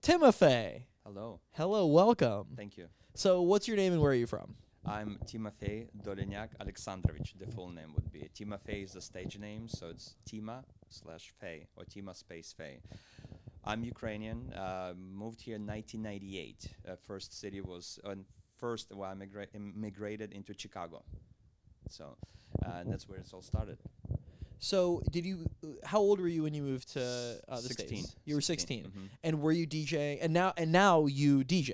Timafei. Hello, Hello, welcome. thank you. So, what's your name and where are you from? I'm Timafei Dolenyak Alexandrovich. The full name would be Timafei is the stage name, so it's Tima slash Fei or Tima space Fei. I'm Ukrainian. Moved here in 1998. First city was first. Well, I immigrated into Chicago. So, and that's where it's all started. So, how old were you when you moved to the 16. States? You were 16. Mhm. And were you DJing? And now you DJ.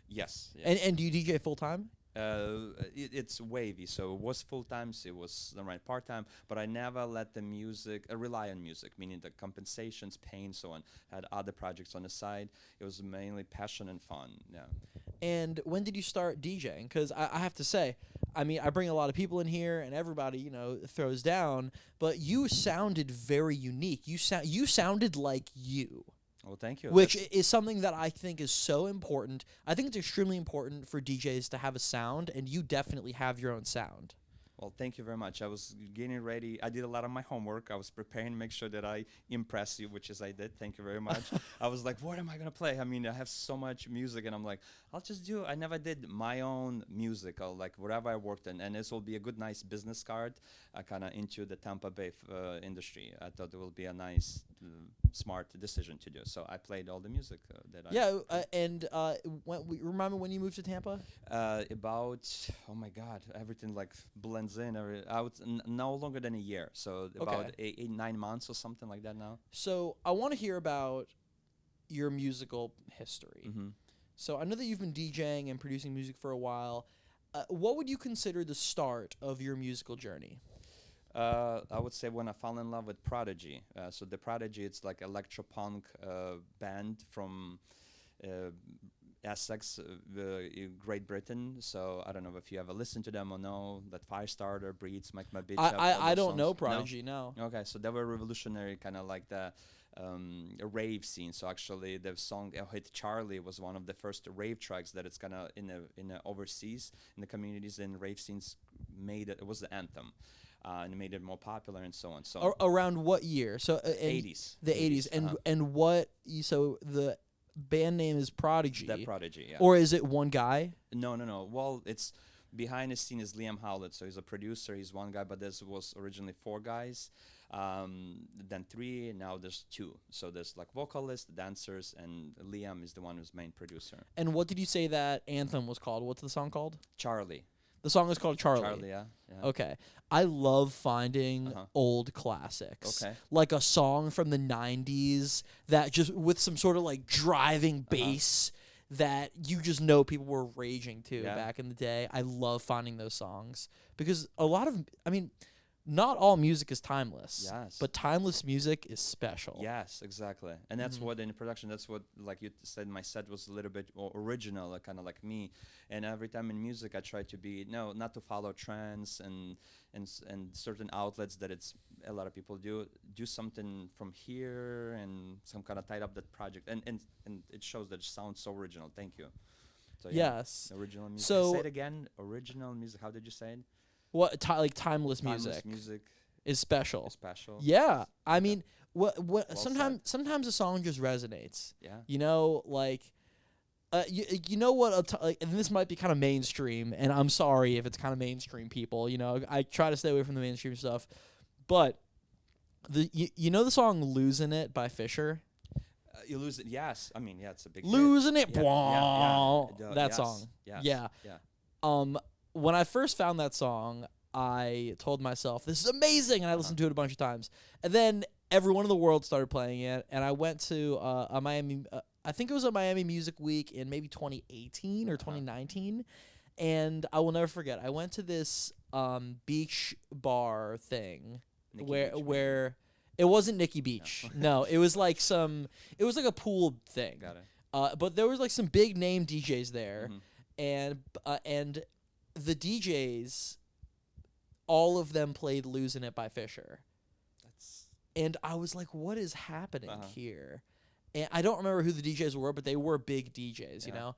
Yes. And do you DJ full time? It's wavy, so it was full time, so it was right part time, but I never let the music rely on music, meaning the compensations, pay, and so on. Had other projects on the side. It was mainly passion and fun. Yeah. And when did you start DJing? Because I have to say, I mean, I bring a lot of people in here, and everybody, throws down. But you sounded very unique. You sounded like you. Well, thank you. Which is something that I think is so important. I think it's extremely important for DJs to have a sound, and you definitely have your own sound. Well, thank you very much. I was getting ready. I did a lot of my homework. I was preparing to make sure that I impress you, which is I did. Thank you very much. I was like, what am I going to play? I mean, I have so much music, and I'm like, I'll just do. I never did my own music, or like whatever I worked in. And this will be a good, nice business card, kind of into the Tampa Bay industry. I thought it will be a nice, smart decision to do. So I played all the music that I. Yeah, remember when you moved to Tampa? About oh my god, everything like blends in. I would no longer than a year, so about Okay. 8, 9 months or something like that now. So I want to hear about your musical history. Hmm. So I know that you've been DJing and producing music for a while. What would you consider the start of your musical journey? I would say when I fell in love with Prodigy. So the Prodigy, it's like electropunk band from uh, Essex, Great Britain. So I don't know if you ever listened to them or know that Firestarter, Breeds, Make My Bitch Up. All I those don't know songs. No? Prodigy, no. Okay, so they were revolutionary, kind of like the a rave scene. So actually, the song "Hit Charlie" was one of the first rave tracks that it's kind of in the overseas in the communities and rave scenes made it. It was the anthem. And made it more popular and so on. So Around what year? So 80s, the 80s, and uh-huh. so the band name is Prodigy, That Prodigy, yeah. or is it one guy? No. Well, it's behind the scene is Liam Howlett, so he's a producer. He's one guy, but this was originally four guys, then three, and now there's two. So there's like vocalists, dancers, and Liam is the one who's main producer. And what did you say that anthem was called? What's the song called? Charlie. The song is called Charlie. Charlie, yeah. Okay. I love finding Uh-huh. old classics. Okay. Like a song from the 90s that just with some sort of like driving bass that you just know people were raging to Yeah. back in the day. I love finding those songs because I mean, not all music is timeless. Yes. But timeless music is special. Yes, exactly. And that's what in production, that's what, like you said, my set was a little bit original, kind of like me. And every time in music, I try to be, no, not to follow trends and certain outlets that it's a lot of people do something from here and some kind of tied up that project. And it shows that it sounds so original. Thank you. So yeah, Yes. original music. So Say it again, original music. How did you say it? what like timeless Timeless music music is special. is special. Yeah, I Okay. mean, what Well sometimes a song just resonates. Yeah. Like, you know what? Like, and this might be kind of mainstream, and I'm sorry if it's kind of mainstream, people. I try to stay away from the mainstream stuff, but you know the song "Losing It" by Fisher. You lose it. Yes. I mean, yeah, it's a big hit. Losing it, Yeah, bwah, that yes, song. yes, Yeah. yeah. When I first found that song, I told myself, this is amazing, and I listened to it a bunch of times. And then everyone in the world started playing it, and I went to a Miami, I think it was a Miami Music Week in maybe 2018 or 2019, and I will never forget. I went to this beach bar thing Nikki where Beach, maybe. where it wasn't Nikki Beach. No, it was like it was like a pool thing. Got it. But there was like some big name DJs there, Mhm. and the DJs, all of them played "Losing It" by Fisher, That's and I was like, "What is happening Uh-huh. here?" And I don't remember who the DJs were, but they were big DJs, you Yeah. know.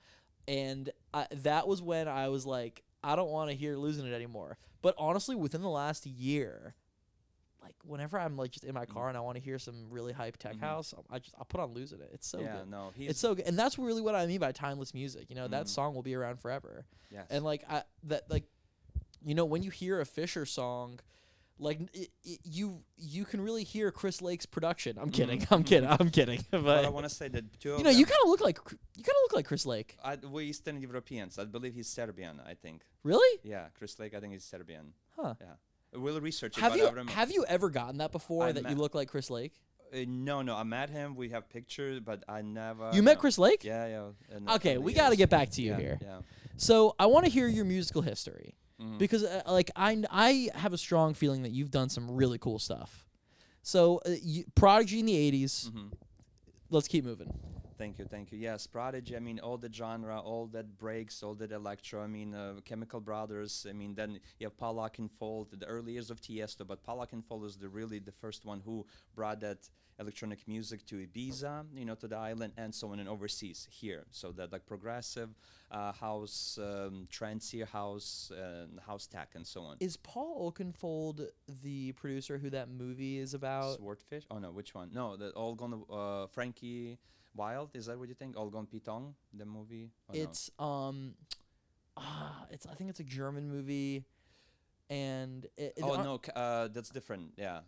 And that was when I was like, "I don't want to hear "Losing It" anymore." But honestly, within the last year, like whenever I'm like just in my car and I want to hear some really hype tech house, I'll put on Losing It. It's so Yeah, good. no, It's he's so good, and that's really what I mean by timeless music. You know, that mm, song will be around forever. yes. And like you know, when you hear a Fisher song, like you can really hear Chris Lake's production. I'm kidding. I'm kidding. I'm kidding. But I But want to say that two you of know, them, you kind of look like Chris Lake. we Eastern Europeans. I believe he's Serbian. I think. Really? Yeah, Chris Lake. I think he's Serbian. Huh. Yeah, we'll research it. Have But you I remember. have you ever gotten that before I that you met- look like Chris Lake? No, no. I met him. We have pictures, but I never. You met no. Chris Lake? Yeah, yeah. Okay, over we the got to years. get back to you Yeah, here. yeah. So I want to hear your musical history Mhm. because like I have a strong feeling that you've done some really cool stuff. So Prodigy in the '80s. Mhm. Let's keep moving. Thank you, thank you. Yes, Prodigy. I mean, all the genre, all that breaks, all that electro. I mean, Chemical Brothers. I mean, then you have Paul Oakenfold, the early years of Tiesto. But Paul Oakenfold is really the first one who brought that electronic music to Ibiza, you know, to the island, and so on, and overseas here. So that like progressive house, trancier house, house tech, and so on. Is Paul Oakenfold the producer who that movie is about? Swordfish? Oh no, which one? No, the All Gone. Frankie Wild. Is that what you think? All Gone Pitong, the movie. Oh, no. It's it's I think it's a German movie, and Oh no, that's different. Yeah.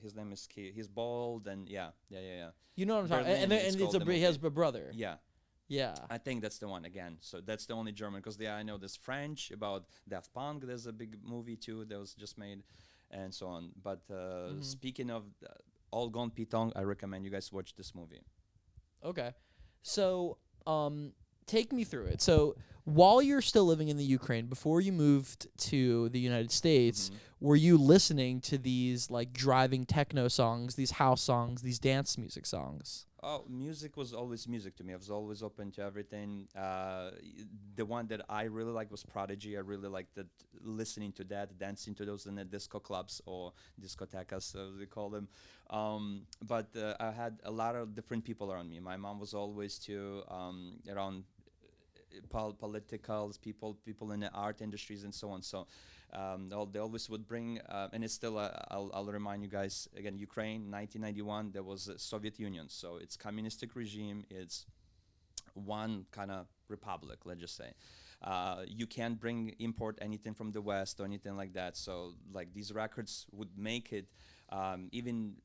His name is He's bald and yeah. you know what I'm talking. Berlin, And it's it's called a the he has movie. a brother. Yeah. Yeah. I think that's the one again. So that's the only German because I know there's French about Daft Punk. There's a big movie too that was just made, and so on. But speaking of All Gone Pitong, I recommend you guys watch this movie. Okay. So, take me through it. So, while you're still living in the Ukraine, before you moved to the United States, were you listening to these like driving techno songs, these house songs, these dance music songs? Oh, music was always music to me. I was always open to everything. The one that I really liked was Prodigy. I really liked that, listening to that, dancing to those in the disco clubs or discotecas, as they call them. But I had a lot of different people around me. My mom was always too around politicals, people in the art industries and so on. So they always would bring, and it's still, I'll remind you guys again, Ukraine, 1991, there was a Soviet Union. So it's communistic regime. It's one kind of republic, let's just say. You can't import anything from the West or anything like that. So like these records would make it, even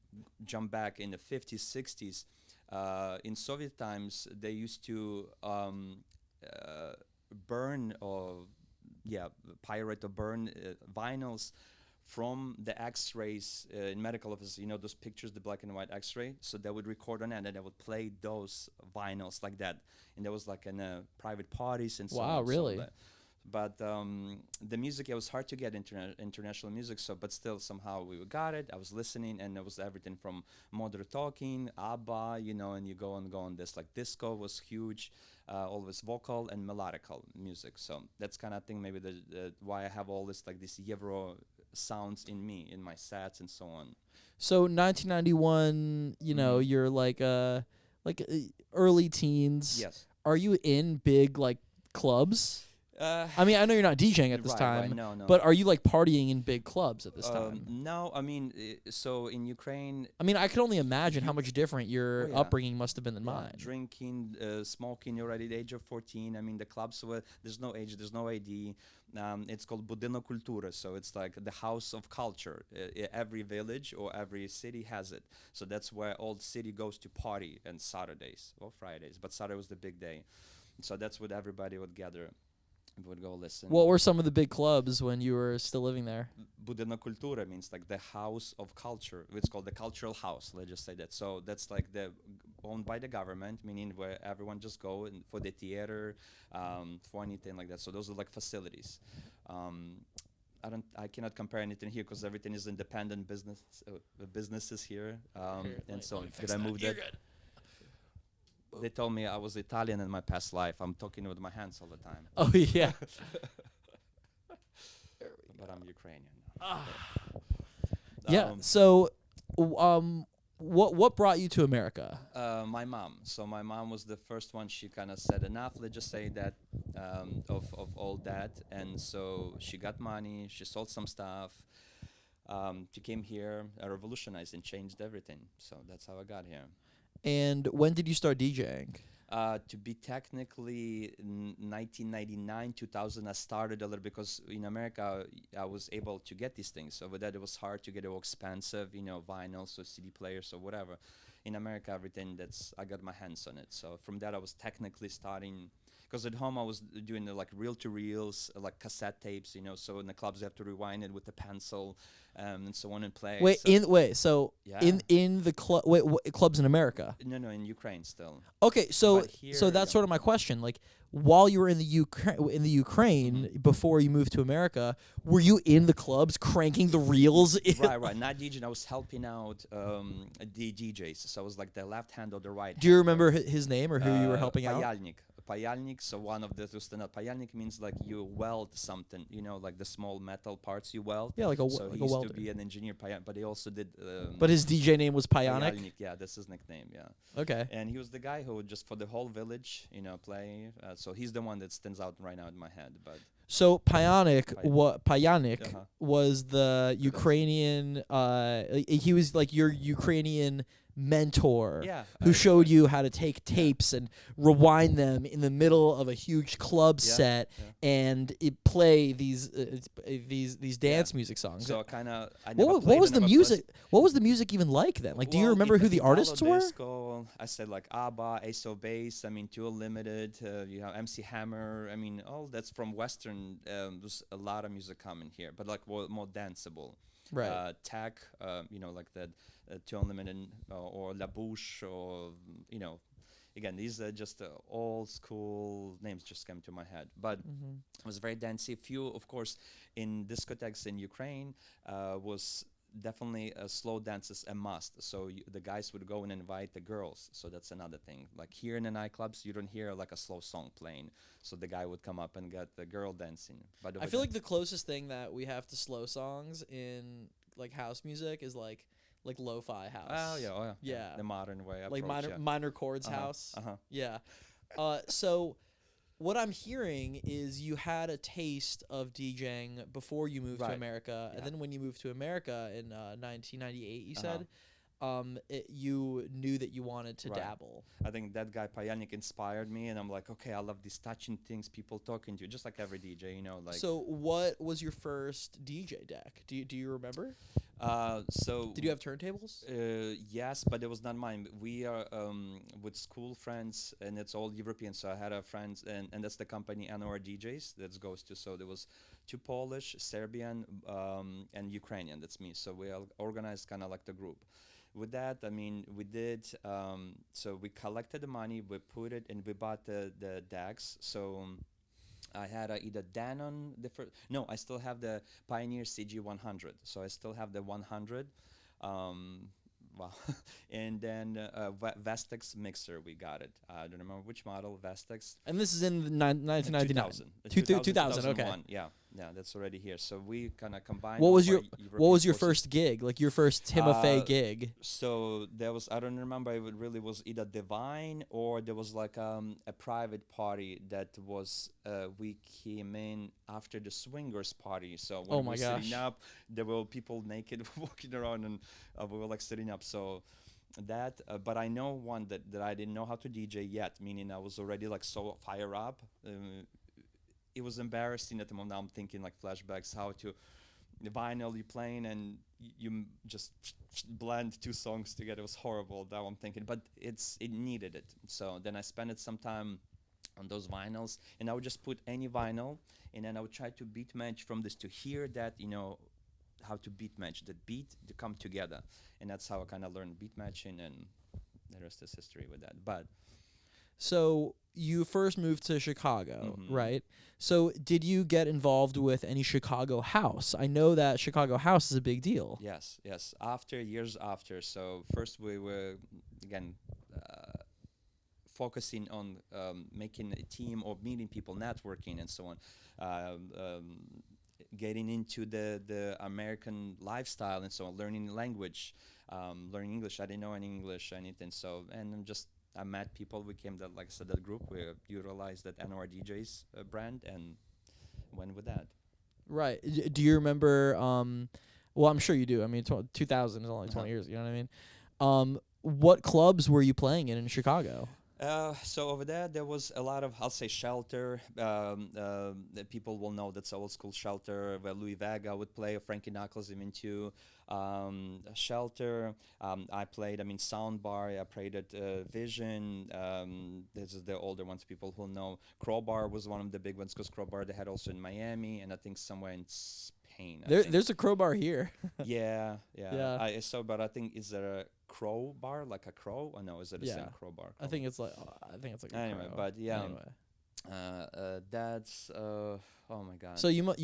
jump back in the 50s, 60s. In Soviet times, they used to burn or pirate or burn vinyls from the X-rays in medical offices. You know those pictures, the black and white X-ray. So they would record on that, and they would play those vinyls like that. And there was like in private parties and so on. Wow, really? But the music, it was hard to get international music. So, but still somehow we got it. I was listening, and it was everything from Modern Talking, ABBA, you know, and you go on. This like disco was huge, always vocal and melodical music. So that's kind of thing. Maybe why I have all this like this Euro sounds in me, in my sets and so on. So 1991, you know, you're like early teens. Yes. Are you in big like clubs? I mean, I know you're not DJing at this time, right, no. but are you like partying in big clubs at this time? No, I mean, so in Ukraine, I mean, I can only imagine how much different your yeah. upbringing must have been than mine. drinking, smoking, you're already at the age of 14. I mean, the clubs were, there's no age, there's no ID. It's called Budino Kultura, so it's like the house of culture. Every village or every city has it. So that's where all the city goes to party on Saturdays or Fridays, but Saturday was the big day. So that's what everybody would gather. Would go listen. What were some of the big clubs when you were still living there? Budina Kultura means like the house of culture. It's called the cultural house. Let's just say that. So that's like owned by the government, meaning where everyone just go and for the theater, for anything like that. So those are like facilities. I cannot compare anything here because everything is independent businesses here. And so did I move that? They told me I was Italian in my past life. I'm talking with my hands all the time. Oh yeah. But I'm Ukrainian. Yeah. So, what brought you to America? My mom. So my mom was the first one. She kind of said enough. Let's just say that of all that. And so she got money. She sold some stuff. to came here, revolutionized and changed everything. So that's how I got here. And when did you start DJing? To be technically 1999, 2000, I started a little because in America I was able to get these things. Over there it was hard to get, it was expensive, vinyls or CD players or whatever. In America, everything I got my hands on it. So from that I was technically starting. Because at home I was doing like reel to reels, like cassette tapes, So in the clubs you have to rewind it with a pencil, and so on and play. Wait, So so yeah. in the club, clubs in America. No, in Ukraine still. Okay, so But here, so that's sort of my question. Like, while you were in the Ukraine before you moved to America, were you in the clubs cranking the reels? Right. Not DJing. I was helping out the DJs. So I was like the left hand or the right hand. Do you remember his name or who you were helping out? Payalnik. Payalnik. So one of the Payalnik means like you weld something. Like the small metal parts you weld. Yeah, like a so like he a used welder. to be an engineer, but he also did. But his DJ name was Payanic. Payalnik. Yeah, that's his nickname. Yeah. Okay. And he was the guy who would just for the whole village, play. So he's the one that stands out right now in my head. But So Payanic Uh-huh. was the Ukrainian. He was like your Ukrainian mentor, Yeah. who showed you how to take tapes and rewind them in the middle of a huge club Yeah, set yeah. and play these dance music songs. So I never What played, was I the never music? What was the music even like then? Like, do you Well, remember who the Italo artists were? Disco, I said like ABBA, Ace of Base. I mean, Too Limited. You have MC Hammer. I mean, all that's from Western. There's a lot of music coming here, but like more danceable. Right. Tech. Like that. Too Unlimited or La Bouche or Again, these are just old school names just came to my head, but it was very dancey. Few, of course, in discotheques in Ukraine was definitely slow dances a must. So the guys would go and invite the girls. So that's another thing. Like here in the nightclubs, you don't hear like a slow song playing. So the guy would come up and get the girl dancing. But I feel like the closest thing that we have to slow songs in like house music is like lo-fi house. Oh yeah. Yeah. The modern way. Like approach, minor chords house. Yeah. So what I'm hearing is you had a taste of DJing before you moved to Right. America, and Yeah. then when you moved to America in 1998, you said, you knew that you wanted to Right. dabble. I think that guy Payanik inspired me, and I'm like, okay, I love these touching things, people talking to you, just like every DJ, like. So what was your first DJ deck? Do you remember? So. Did you have turntables? Yes, but it was not mine. We are with school friends, and it's all European. So I had a friend, and that's the company NOR DJs that goes to. So there was two Polish, Serbian, and Ukrainian. That's me. So we all organized kind of like the group. With that, I mean, we did. So we collected the money, we put it, and we bought the decks. So. I had either Danon, no, I still have the Pioneer CG100, so I still have the 100. Wow. And then Vestex mixer, we got it. I don't remember which model, Vestex. And this is in 1999. 2000. 2000, okay. Yeah, that's already here. So we kind of combined. What all was of your our What European was your forces. first gig? Like your first Timafei gig? So there was, I don't remember if it really was either Divine or there was like a private party that was, we came in after the swingers party. So when Oh we my were gosh. sitting up, there were people naked walking around, and we were like sitting up. So that, but I know one that I didn't know how to DJ yet, meaning I was already like so fire up. It was embarrassing at the moment. Now I'm thinking like flashbacks, how to the vinyl you playing and you just blend two songs together. It was horrible. Now I'm thinking, but it needed it. So then I spent it some time on those vinyls, and I would just put any vinyl, and then I would try to beat match from this to hear that, how to beat match, that beat to come together. And that's how I kind of learned beat matching, and the rest is history with that. But So you first moved to Chicago, Mhm. right? So did you get involved with any Chicago house? I know that Chicago house is a big deal. yes, years after. So first we were, again, focusing on making a team or meeting people, networking, and so on. Um, um, Getting into the American lifestyle and so on, learning language, learning English. I didn't know any English, anything. So, and then just I met people. We came that, like I said, that group. We utilized that NOR DJs brand and went with that. Right. Do you remember Well, I'm sure you do. I mean, 2000 is only 20 Uh-huh. years. You know what I mean? What clubs were you playing in Chicago? So over there was a lot of, I'll say, Shelter. That people will know that's old school Shelter, where Louis Vega would play, or Frankie Knuckles even too. Shelter. I played, I mean, Soundbar. I played at Vision. This is the older ones, people who know. Crowbar was one of the big ones, because Crowbar they had also in Miami, and I think somewhere in Spain, I think. There's a Crowbar here. Yeah, yeah. Yeah. But I think, is there a crow bar, like a crow, or no? Is it the Yeah. same crowbar? I think it's like a Anyway, crow. but yeah, Anyway. that's oh my god. So you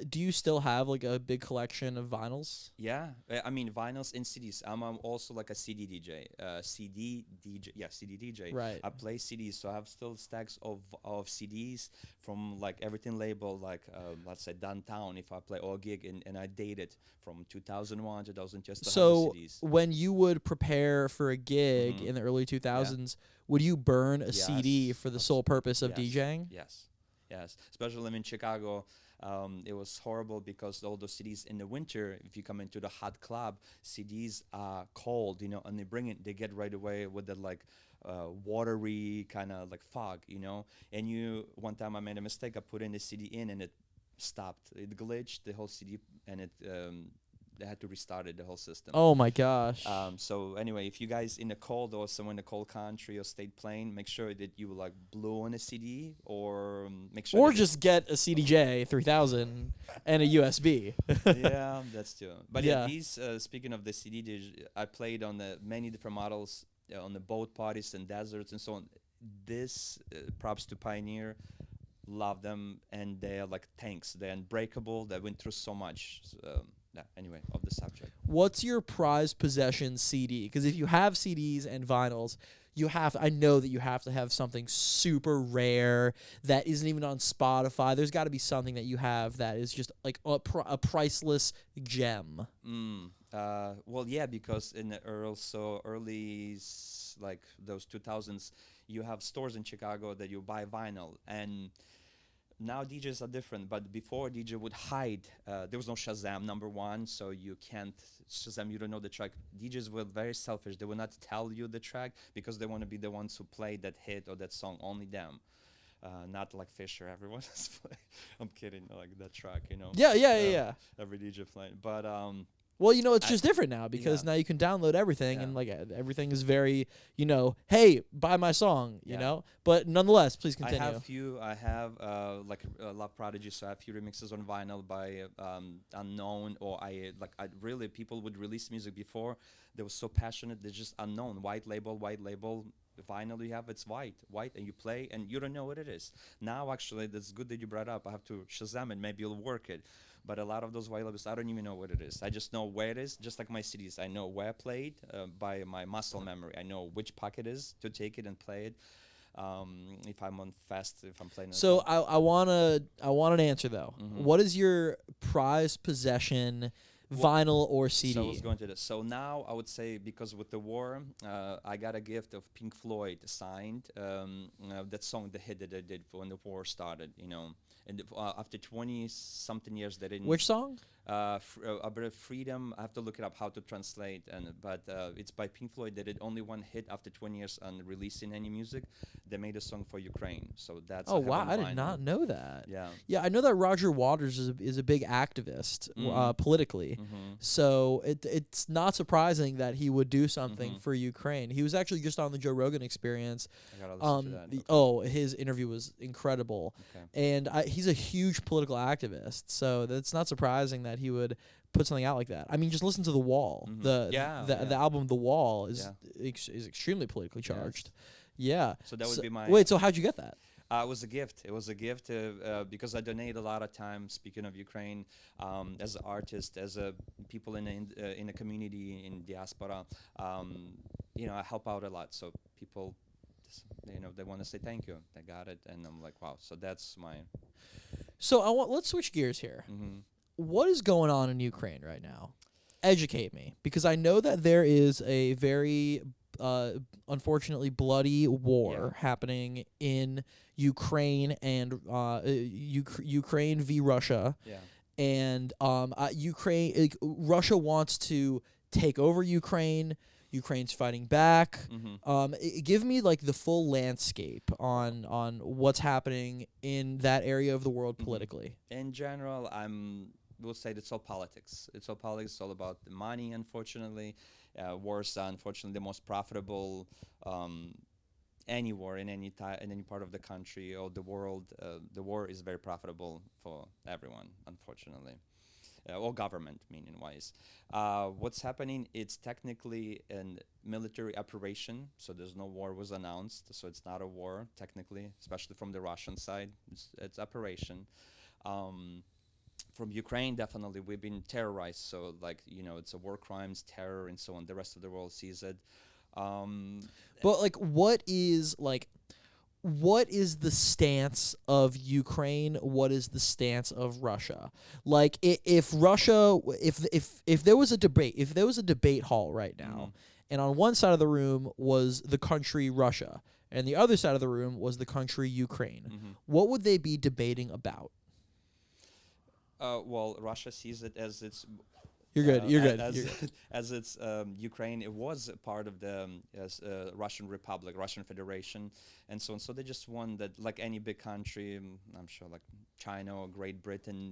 do you still have like a big collection of vinyls? Yeah, I mean vinyls and CDs. I'm also like a CD DJ, CD DJ. Right. I play CDs, so I have still stacks of CDs from like everything labeled, like let's say Downtown, if I play or a gig, and I date it from 2001, 2002, just So CDs. when you would prepare for a gig Mhm. in the early 2000s, would you burn a CD Yes, for the sole purpose of yes, DJing? yes, yes. Especially in Chicago, it was horrible because all those CDs in the winter, if you come into the hot club, CDs are cold, and they get right away with the like watery kind of like fog, And one time I made a mistake. I put in the CD in and it stopped. It glitched the whole CD, and they had to restart it, the whole system. Oh my gosh. So anyway, if you guys in the cold, or somewhere in the cold country or state playing, make sure that you like blow on a CD, or make sure. Or just get a CDJ 3000 and a USB. Yeah, that's too. But yeah, Yeah. these speaking of the CD, I played on the many different models on the boat parties and deserts and so on. This props to Pioneer. Love them, and they are like tanks. They're unbreakable. They went through so much. Yeah, anyway, of the subject. What's your prized possession CD? Because if you have CDs and vinyls, I know that you have to have something super rare that isn't even on Spotify. There's got to be something that you have that is just like a priceless gem. Well, yeah, because in the early like those 2000s, you have stores in Chicago that you buy vinyl, and now DJs are different, but before DJ would hide. There was no Shazam, number one, so you can't Shazam. You don't know the track. DJs were very selfish. They would not tell you the track because they want to be the ones who play that hit or that song. Only them, not like Fisher. Everyone is playing. I'm kidding. Like that track, Yeah. Every DJ playing, but Well, it's I- just different now because yeah. now you can download everything Yeah. and like everything is very, hey, buy my song, you Yeah. know? But nonetheless, please continue. I have like Love Prodigy, so I have few remixes on vinyl by unknown, or I really, people would release music before. They were so passionate, they're just unknown. White label vinyl you have, it's white, and you play and you don't know what it is. Now actually, that's good that you brought up. I have to Shazam it, maybe you'll work it. But a lot of those white labels, I don't even know what it is. I just know where it is, just like my CDs. I know where I played by my muscle memory. I know which pocket is to take it and play it. If I'm on fast, if I'm playing. So I want an answer though. Mhm. What is your prized possession, vinyl or CD? So I was going to this. So now I would say, because with the war, I got a gift of Pink Floyd signed. That song, the hit that they did when the war started, And after 20-something years, they didn't. Which song? A Bit of Freedom. I have to look it up how to translate, but it's by Pink Floyd. They did only one hit after 20 years on releasing any music. They made a song for Ukraine, so that's. Oh I have wow, on I did vinyl. not know that. Yeah. Yeah, I know that Roger Waters is a big activist politically. Mm-hmm. So it's not surprising that he would do something Mhm. for Ukraine. He was actually just on the Joe Rogan Experience. I gotta listen to that. Okay. His interview was incredible, Okay. and he's a huge political activist. So that's not surprising that he would put something out like that. I mean, just listen to The Wall. Mhm. The Yeah, the album The Wall is Yeah. is extremely politically Yes. charged. Yeah. So that would be my. Wait. So how'd you get that? It was a gift. It was a gift because I donate a lot of time. Speaking of Ukraine, as an artist, as a people in the community in diaspora, I help out a lot. So people, they want to say thank you. They got it, and I'm like, wow. So that's my. So let's switch gears here. Mm-hmm. What is going on in Ukraine right now? Educate me, because I know that there is a very unfortunately bloody war happening in Ukraine and Ukraine v Russia. Yeah. and Ukraine, Russia wants to take over Ukraine. Ukraine's fighting back. Give me like the full landscape on what's happening in that area of the world politically. In general, will say it's all politics. It's all politics. It's all about the money. Unfortunately, wars are unfortunately the most profitable. Any war in any in any part of the country or the world, the war is very profitable for everyone. Unfortunately. Or government, meaning wise. What's happening? It's technically a military operation, so there's no war was announced, so it's not a war technically, especially from the Russian side. It's operation. From Ukraine, definitely we've been terrorized, so like it's a war crimes, terror, and so on. The rest of the world sees it. But like, what is the stance of Ukraine? What is the stance of Russia? Like, if Russia, if there was a debate hall right now, and on one side of the room was the country Russia, and the other side of the room was the country Ukraine, what would they be debating about? Well, Russia sees it as its. You're good. You're good. As it's Ukraine, it was a part of the Russian Republic, Russian Federation, and so on. So they just want that, like any big country, I'm sure, like China or Great Britain,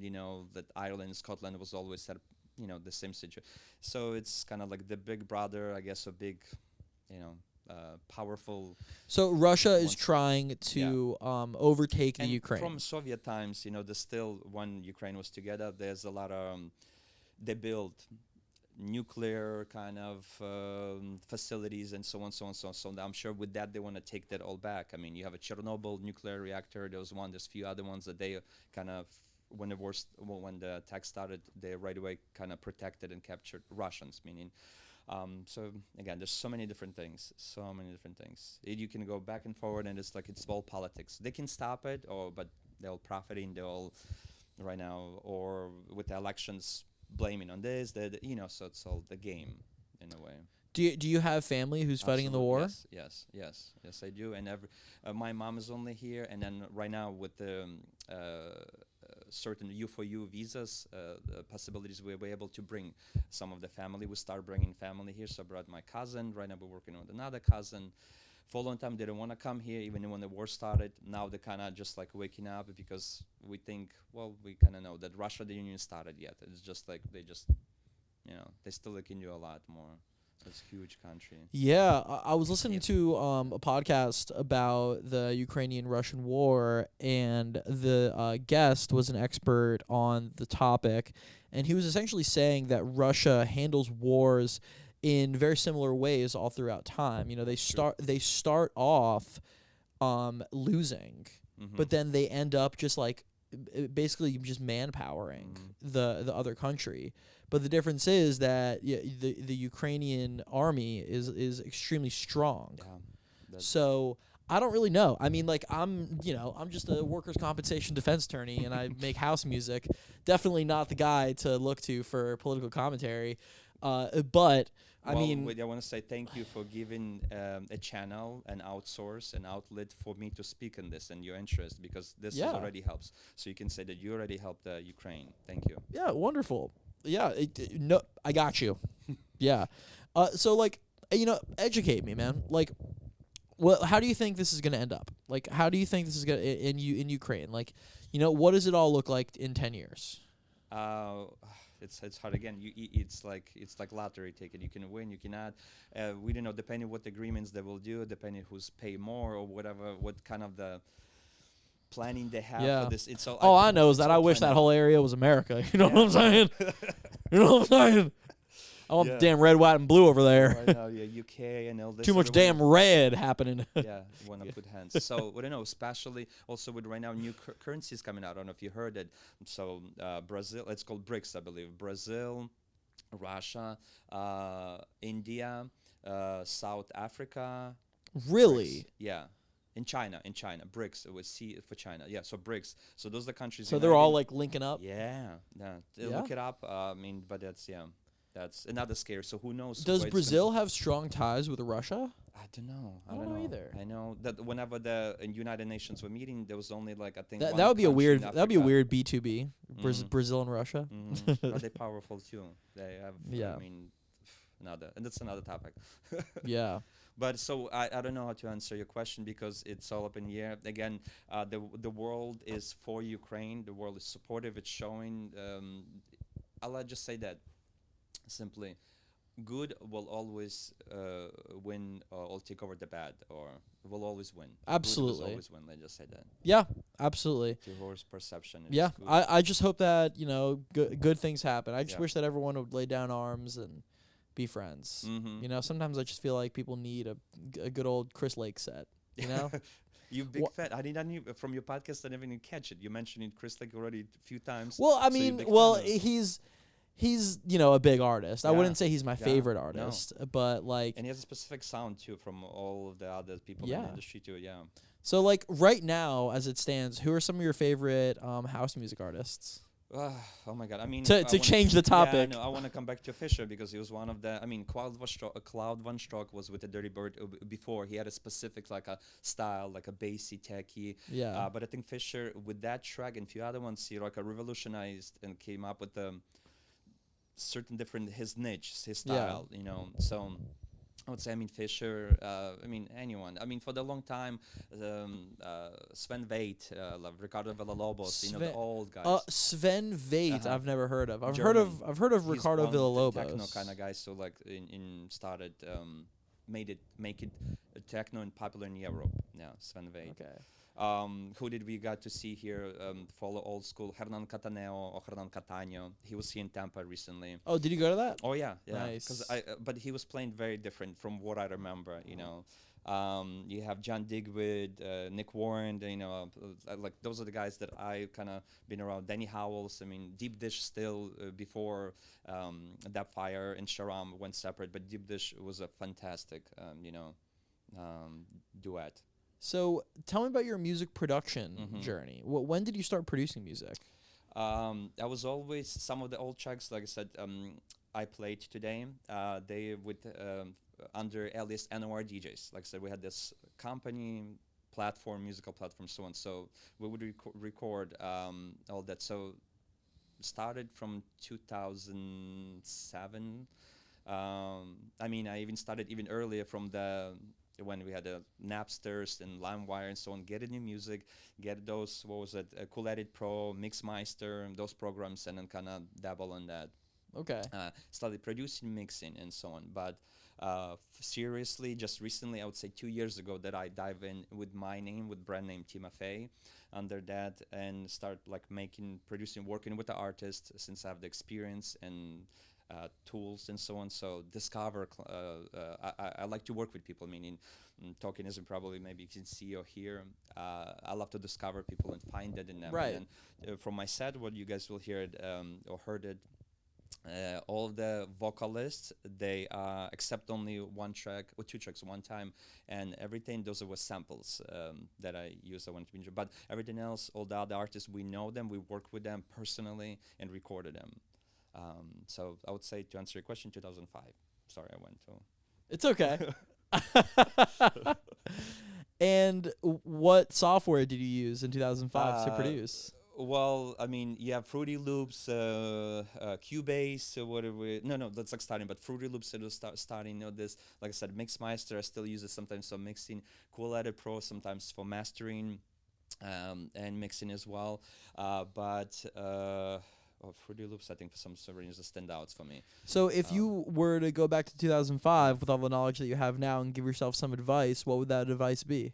that Ireland, Scotland was always set, the same situation. So it's kind of like the big brother, I guess, a big, powerful. So Russia is trying to overtake the Ukraine. From Soviet times, there's still when Ukraine was together, there's a lot of. They build nuclear kind of facilities and so on, so on, so on. So I'm sure with that they want to take that all back. I mean, you have a Chernobyl nuclear reactor. There's a few other ones that they kind of, when the attack started, they right away kind of protected and captured Russians. Meaning, so again, there's so many different things. You can go back and forward, and it's all politics. They can stop it, but they'll profiting. They'll right now or with the elections. Blaming on this, that so it's all the game in a way. Do you have family who's fighting in the war? Yes, I do. And my mom is only here, and then right now with the certain U4U visas, the possibilities we were able to bring some of the family. We start bringing family here, so I brought my cousin. Right now we're working with another cousin. For a long time, they didn't want to come here, even when the war started. Now they're kind of just like waking up because we think, we kind of know that Russia didn't even started yet. It's just like they still can do a lot more. It's a huge country. Yeah, I was listening to a podcast about the Ukrainian-Russian war, and the guest was an expert on the topic, and he was essentially saying that Russia handles wars in very similar ways all throughout time. They start off losing, but then they end up just like basically just manpowering the other country. But the difference is that the Ukrainian army is extremely strong. Yeah, so I don't really know. I mean, like I'm just a workers' compensation defense attorney, and I make house music. Definitely not the guy to look to for political commentary. But I want to say thank you for giving a channel, an outlet for me to speak on this and your interest, because this already helps. So you can say that you already helped Ukraine. Thank you. Yeah, wonderful. Yeah, no, I got you. Yeah. So like, educate me, man. Like, how do you think this is gonna end up? Like, how do you think this is gonna in Ukraine? Like, what does it all look like in 10 years? It's hard again. It's like lottery ticket. You can win, you cannot. We don't know, depending what agreements they will do, depending who's pay more or whatever, what kind of the planning they have for this. It's all. I know is that I wish that whole area was America. You know what I'm saying? You know what I'm saying? I want the damn red, white, and blue over there. Right now, UK and all this. Too much damn red happening. Yeah, you want to put hands. So, we don't know, especially also with right now new currencies coming out. I don't know if you heard it. So, Brazil, it's called BRICS, I believe. Brazil, Russia, India, South Africa. Really? BRICS. Yeah. In China, BRICS, it was C for China. Yeah, so BRICS. So those are the countries. So they're all like linking up? Yeah. Look it up. But that's another scare. So who knows? Does where it's gonna Brazil have strong ties with Russia? I don't know. I don't know either. I know that whenever the United Nations were meeting, there was only like I think That one that would be a country weird. in That would be a Africa. weird B2B. Mhm. Brazil and Russia. But they're powerful too. They have. Yeah. I mean, another, and that's another topic. Yeah. But so I don't know how to answer your question because it's all up in the air. Again, the world is for Ukraine. The world is supportive. It's showing. I'll just say that simply. Good will always win or take over the bad, or will always win. Good Absolutely. will always win. Let's just say that. Yeah. Absolutely. To horse perception. It's Yeah. good. I just hope that good things happen. I just Yeah. wish that everyone would lay down arms and be friends. Mm-hmm. Sometimes I just feel like people need a good old Chris Lake set. You know. You big Wha- fan. I didn't even from your podcast. I didn't even catch it. You mentioned it, Chris, like already a few times. Well, I So you're a mean, big well, fan of- he's a big artist. I Yeah. wouldn't say he's my Yeah. favorite No. artist, but like And he has a specific sound too from all of the other people in Yeah. the industry too. Yeah. so like right now as it stands, who are some of your favorite house music artists? Oh my God! I mean, To I wanna- change the topic. Yeah, no, I want to come back to Fisher because he was one of the. I mean, Cloud Von Stroke was with the Dirty Bird before. He had a specific like a style, like a bassy, techy. Yeah. But I think Fisher with that track and a few other ones, he like revolutionized and came up with certain different his niche, his Yeah. style. So. I would say, I mean, Fisher, I mean, anyone. I mean, for the long time, Sven Veit, Ricardo Villalobos, the Sven- old guys. Sven Veit, Uh-huh. I've never heard of. I've German. heard of He's Ricardo one of the Villalobos. techno kind of guys, so like started, make it techno and popular in Europe. Yeah, Sven Veit. Okay. Who did we got to see here? Follow old school, Hernan Cataneo or Hernan Catano. He was here in Tampa recently. Oh, did you go to that? Oh yeah, yeah. Nice. But he was playing very different from what I remember. You have John Digwood, Nick Warren. Like those are the guys that I kind of been around. Danny Howells. I mean, Deep Dish still before that fire and Sharam went separate, but Deep Dish was a fantastic, duet. So tell me about your music production Mhm. journey. When did you start producing music? I was always some of the old tracks, like I said, I played today. They with under alias NOR DJs. Like I said, we had this company platform, musical platform, so on. So we would record all that. So started from 2007. I mean, I even started even earlier from when we had the Napsters and LimeWire and so on, get new music, get those, what was it, Cool Edit Pro, Mixmeister, and those programs, and then kind of dabble on that. Okay. Started producing, mixing, and so on. But seriously, just recently, I would say 2 years ago, that I dive in with my name, with brand name Timafei, under that, and start like producing, working with the artist since I have the experience and tools and so on. So discover. I like to work with people. Meaning, talking isn't probably maybe you can see or hear. I love to discover people and find it in them. Right. And from my set, what you guys will hear it or heard it. All the vocalists, they accept only one track or two tracks one time, and everything those were samples that I use. I want to be, but everything else, all the other artists, we know them, we work with them personally, and recorded them. So I would say, to answer your question, 2005. Sorry, I went to. It's okay. And what software did you use in 2005 to produce? Well, I mean, you have Fruity Loops, Cubase, no, that's like starting, but Fruity Loops, it was starting, this, like I said, Mixmeister, I still use it sometimes for mixing, Cool Edit Pro sometimes for mastering, and mixing as well, Fruity Loops, I think for some reason stand out for me. So if you were to go back to 2005 with all the knowledge that you have now and give yourself some advice, what would that advice be?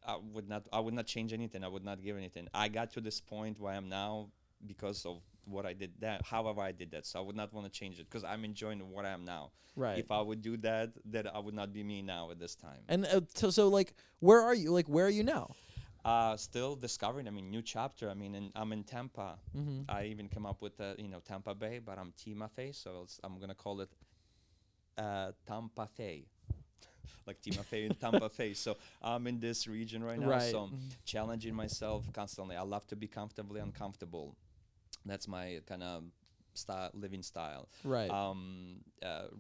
I would not change anything. I would not give anything. I got to this point where I am now because of what I did however I did that. So I would not want to change it because I'm enjoying what I am now. Right. If I would do that, then I would not be me now at this time. And so like, where are you? Like, where are you now? Still discovering. I mean, new chapter. I mean, I'm in Tampa. Mm-hmm. I even come up with Tampa Bay, but I'm Timafei, so I'm gonna call it Tampa-Fei. Like Timafei and Tampa Fe. So I'm in this region right now. Right. So I'm challenging myself constantly. I love to be comfortably uncomfortable. That's my kind of living style. Right.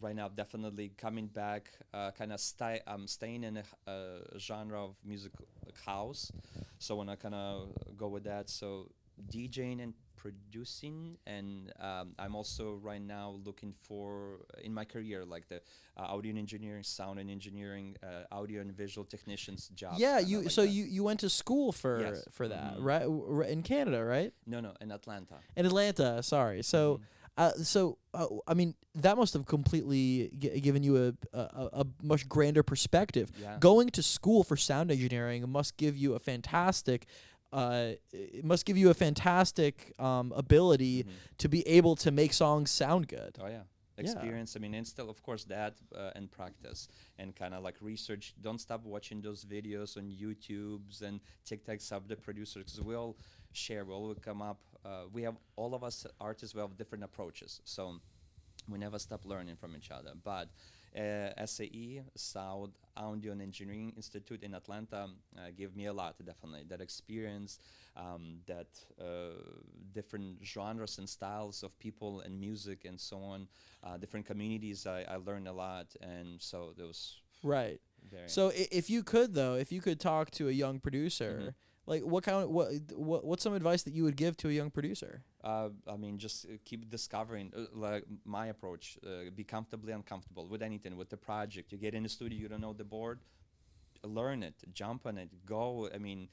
Right now, definitely coming back, kind of staying in a genre of music like house. So when I kind of go with that, so DJing and producing, and I'm also right now looking for in my career like the audio and engineering, sound and engineering, audio and visual technicians jobs. Yeah, kinda you like so that. you went to school for Yes. that, Mhm. right? In Canada, right? No, in Atlanta. In Atlanta, sorry. So, Mhm. I mean, that must have completely given you a much grander perspective. Yeah. Going to school for sound engineering must give you a fantastic, it must give you a fantastic ability Mhm. to be able to make songs sound good. Oh yeah. Yeah. Experience. I mean, and still, of course, that and practice and kind of like research. Don't stop watching those videos on YouTube's and TikToks of the producers because we all share. We all come up. We have all of us artists. We have different approaches. So we never stop learning from each other. But SAE, Sound Audio and Engineering Institute in Atlanta, gave me a lot, definitely. That experience, that different genres and styles of people and music and so on, different communities, I learned a lot. And so there was Right. very... So if you could though, if you could talk to a young producer, Mhm. like what's some advice that you would give to a young producer? I mean, just keep discovering. Like my approach, be comfortably uncomfortable with anything, with the project. You get in the studio, you don't know the board, learn it, jump on it, go. I mean,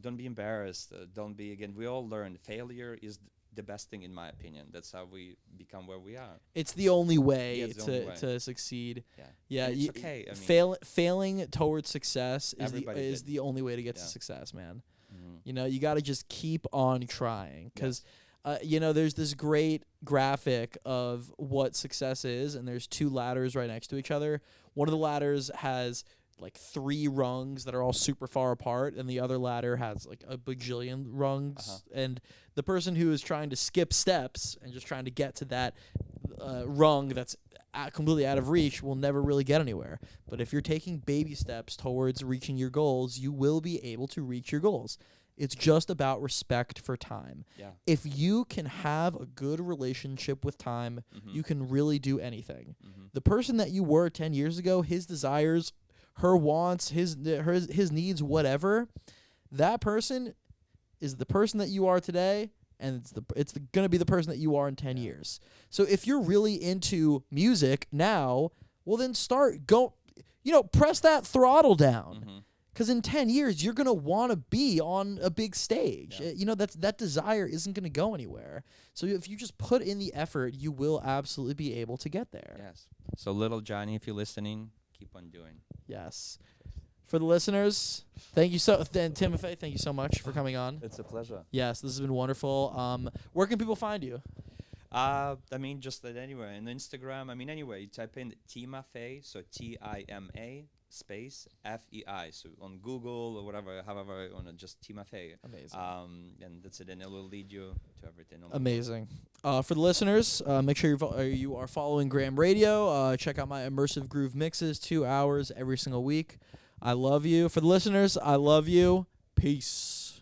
don't be embarrassed. Don't be again. We all learn. Failure is the best thing in my opinion. That's how we become where we are. It's the only way Yeah, it's the only way. to succeed. Yeah. Yeah, And it's okay. I mean, failing towards success Everybody is did. the only way to get to Yeah. success, man. Mhm. You know, you got to just keep on trying because, Yes. you know, there's this great graphic of what success is, and there's two ladders right next to each other. One of the ladders has like 3 rungs that are all super far apart, and the other ladder has like a bajillion rungs. Uh-huh. And the person who is trying to skip steps and just trying to get to that rung that's completely out of reach will never really get anywhere. But if you're taking baby steps towards reaching your goals, you will be able to reach your goals. It's just about respect for time. Yeah. If you can have a good relationship with time, Mhm. you can really do anything. Mhm. The person that you were 10 years ago, his desires, her wants, his needs, whatever, that person is the person that you are today, and it's going to be the person that you are in 10 Yeah. years. So if you're really into music now, well then press that throttle down. Mhm. Because in 10 years, you're going to want to be on a big stage. Yeah. That desire isn't going to go anywhere. So if you just put in the effort, you will absolutely be able to get there. Yes. So little Johnny, if you're listening, keep on doing. Yes. For the listeners, thank you Timafei, thank you so much for coming on. It's a pleasure. Yes, this has been wonderful. Where can people find you? I mean, just anywhere. On Instagram, I mean, anyway, you type in Timafei, so Tima space FEI. So on Google or whatever, however you want to, just Timafei. Amazing. And that's it, and it will lead you to everything. Amazing. For the listeners, make sure you are following Graham Radio. Check out my immersive groove mixes, 2 hours every single week. I love you. For the listeners, I love you. Peace.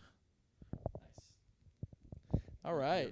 Nice. All right.